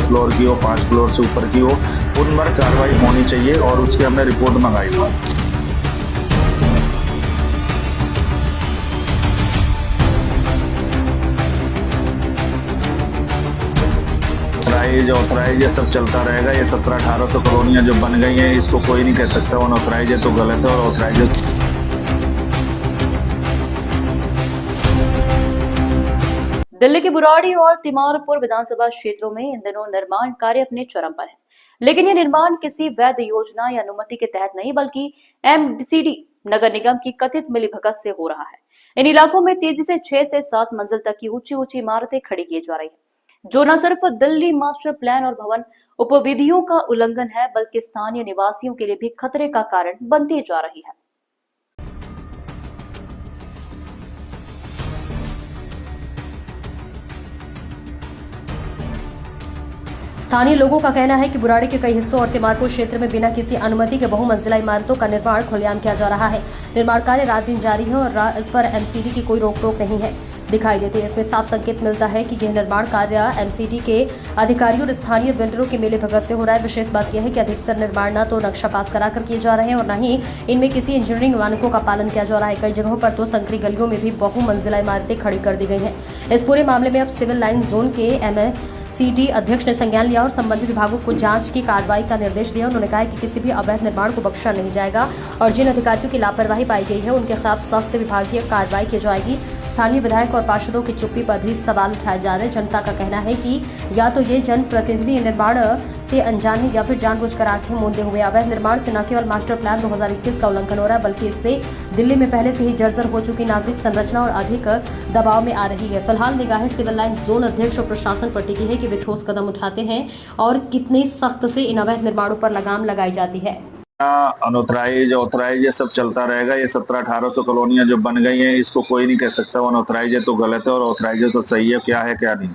Floor की हो, 5 floor से ऊपर की हो, उन पर कार्रवाई होनी चाहिए और उसकी हमने रिपोर्ट मंगाई है। ऑथराइज ये सब चलता रहेगा। ये 1700-1800 कॉलोनियां जो बन गई हैं, इसको कोई नहीं कह सकता अनऑथराइज है तो गलत है, और ऑथराइज है। दिल्ली के बुराड़ी और तिमारपुर विधानसभा क्षेत्रों में इन दिनों निर्माण कार्य अपने चरम पर है। लेकिन यह निर्माण किसी वैध योजना या अनुमति के तहत नहीं, बल्कि एमसीडी नगर निगम की कथित मिलीभगत से हो रहा है। इन इलाकों में तेजी से 6 से 7 मंजिल तक की ऊंची ऊंची इमारतें खड़ी की जा रही है, जो न सिर्फ दिल्ली मास्टर प्लान और भवन उपविधियों का उल्लंघन है, बल्कि स्थानीय निवासियों के लिए भी खतरे का कारण बनती जा रही है। स्थानीय लोगों का कहना है कि बुराड़ी के कई हिस्सों और तिमारपुर क्षेत्र में बिना किसी अनुमति के बहुमंजिला इमारतों का निर्माण खुलेआम किया जा रहा है। निर्माण कार्य रात दिन जारी है और इस पर एमसीडी की कोई रोक टोक नहीं है दिखाई देती है। इसमें साफ संकेत मिलता है कि यह निर्माण कार्य एमसीडी के अधिकारियों और स्थानीय बिल्डरों के मेले भगत से हो रहा है। विशेष बात यह है कि अधिकतर निर्माण न तो नक्शा पास कराकर किए जा रहे हैं और न ही इनमें किसी इंजीनियरिंग मानकों का पालन किया जा रहा है। कई जगहों पर तो संकरी गलियों में भी बहुमंजिला इमारतें खड़ी कर दी गई हैं। इस पूरे मामले में अब सिविल लाइन जोन के एमसीडी अध्यक्ष ने संज्ञान लिया और संबंधित विभागों को जांच की कार्रवाई का निर्देश दिया। उन्होंने कहा कि किसी भी अवैध निर्माण को बख्शा नहीं जाएगा और जिन अधिकारियों की लापरवाही पाई गई है उनके खिलाफ सख्त विभागीय कार्रवाई की जाएगी। स्थानीय विधायक और पार्षदों की चुप्पी पर भी सवाल उठाए जा रहे हैं। जनता का कहना है कि या तो ये जनप्रतिनिधि निर्माण से अनजान है या फिर जानबूझकर आंखें मूंदे हुए। अवैध निर्माण से न केवल मास्टर प्लान 2021 का उल्लंघन हो रहा है, बल्कि इससे दिल्ली में पहले से ही जर्जर हो चुकी नागरिक संरचना और अधिक दबाव में आ रही है। फिलहाल निगाहें सिविल लाइन जोन अध्यक्ष और प्रशासन पर टिकी है कि वे ठोस कदम उठाते हैं और कितने सख्त से इन अवैध निर्माणों पर लगाम लगाई जाती है। अनऑथराइज ऑथराइज ये सब चलता रहेगा। ये 1700-1800 कॉलोनियां जो बन गई हैं, इसको कोई नहीं कह सकता अनऑथराइज है तो गलत है, और ऑथराइज है तो सही है क्या नहीं।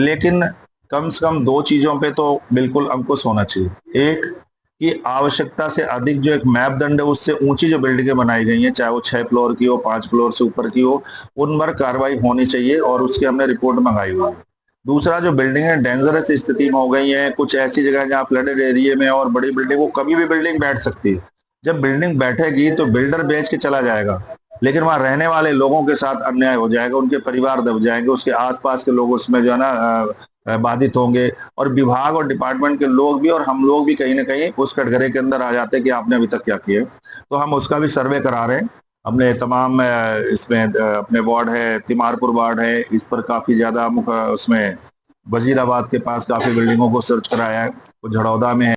लेकिन कम से कम 2 चीजों पे तो बिल्कुल अंकुश होना चाहिए। एक कि आवश्यकता से अधिक जो एक मापदंड है, उससे ऊंची जो बिल्डिंगें बनाई गई हैं, चाहे वो 6 फ्लोर की हो, 5 फ्लोर से ऊपर की हो, उन पर कार्रवाई होनी चाहिए और उसकी हमने रिपोर्ट मंगाई हुई है। दूसरा, जो बिल्डिंगें डेंजरस स्थिति में हो गई हैं, कुछ ऐसी जगह जहाँ फ्लडेड एरिया में और बड़ी बिल्डिंग, वो कभी भी बिल्डिंग बैठ सकती है। जब बिल्डिंग बैठेगी तो बिल्डर बेच के चला जाएगा, लेकिन वहां रहने वाले लोगों के साथ अन्याय हो जाएगा, उनके परिवार दब जाएंगे, उसके आसपास के लोग उसमें जो है ना बाधित होंगे, और विभाग और डिपार्टमेंट के लोग भी और हम लोग भी कहीं ना कहीं उस कटघरे के अंदर आ जाते हैं कि आपने अभी तक क्या किया। तो हम उसका भी सर्वे करा रहे हैं। हमने तमाम इसमें अपने वार्ड है, तिमारपुर वार्ड है, इस पर काफी ज्यादा उसमें वजीराबाद के पास काफी बिल्डिंगों को सर्च कराया है, वो झड़ौदा में है।